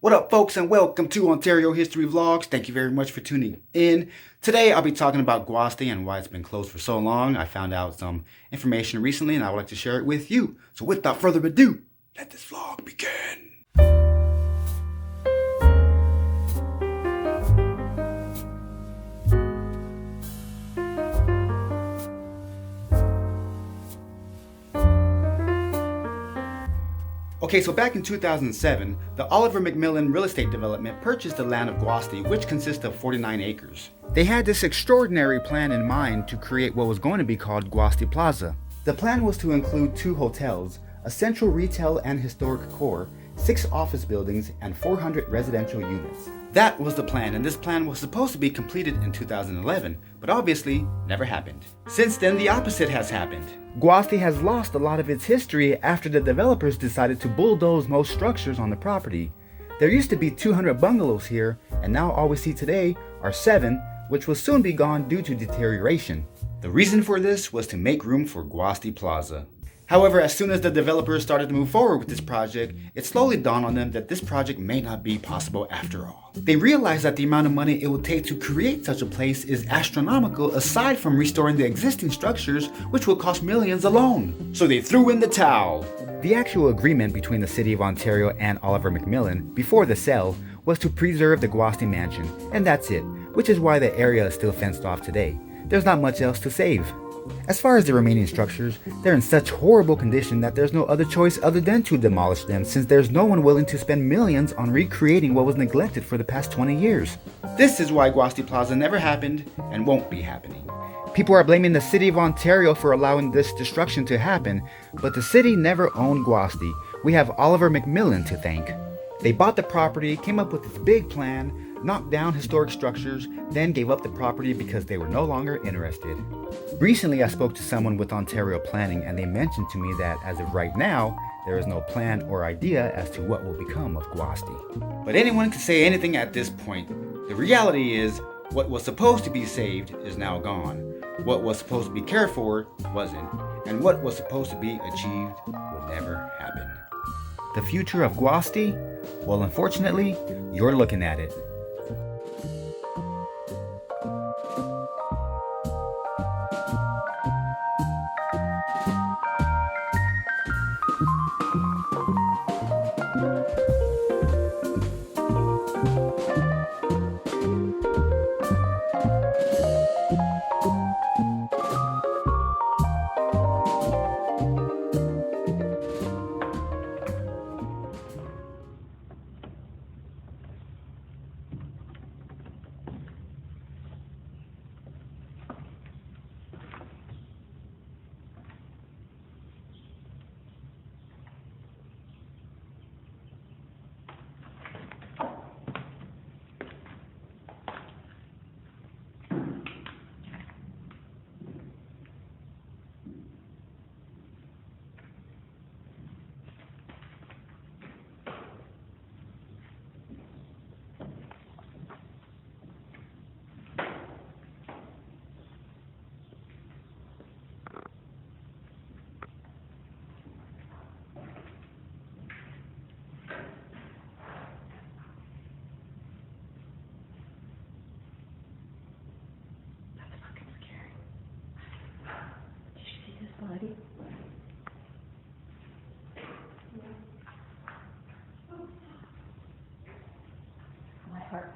What up, folks, and welcome to Ontario History Vlogs. Thank you very much for tuning in. Today, I'll be talking about Guasti and why it's been closed for so long. I found out some information recently, and I would like to share it with you. So without further ado, let this vlog begin. Okay, so back in 2007, the Oliver McMillan real estate development purchased the land of Guasti, which consists of 49 acres. They had this extraordinary plan in mind to create what was going to be called Guasti Plaza. The plan was to include 2 hotels, a central retail and historic core, 6 office buildings, and 400 residential units. That was the plan, and this plan was supposed to be completed in 2011, but obviously never happened. Since then, the opposite has happened. Guasti has lost a lot of its history after the developers decided to bulldoze most structures on the property. There used to be 200 bungalows here, and now all we see today are 7, which will soon be gone due to deterioration. The reason for this was to make room for Guasti Plaza. However, as soon as the developers started to move forward with this project, it slowly dawned on them that this project may not be possible after all. They realized that the amount of money it would take to create such a place is astronomical, aside from restoring the existing structures, which will cost millions alone. So they threw in the towel. The actual agreement between the City of Ontario and Oliver McMillan before the sale was to preserve the Guasti mansion, and that's it, which is why the area is still fenced off today. There's not much else to save. As far as the remaining structures, they're in such horrible condition that there's no other choice other than to demolish them, since there's no one willing to spend millions on recreating what was neglected for the past 20 years. This is why Guasti Plaza never happened and won't be happening. People are blaming the City of Ontario for allowing this destruction to happen, but the city never owned Guasti. We have Oliver McMillan to thank. They bought the property, came up with this big plan, knocked down historic structures, then gave up the property because they were no longer interested. Recently, I spoke to someone with Ontario Planning, and they mentioned to me that as of right now, there is no plan or idea as to what will become of Guasti. But anyone can say anything at this point. The reality is, what was supposed to be saved is now gone. What was supposed to be cared for wasn't, and what was supposed to be achieved will never happen. The future of Guasti? Well, unfortunately, you're looking at it. Body. My heart.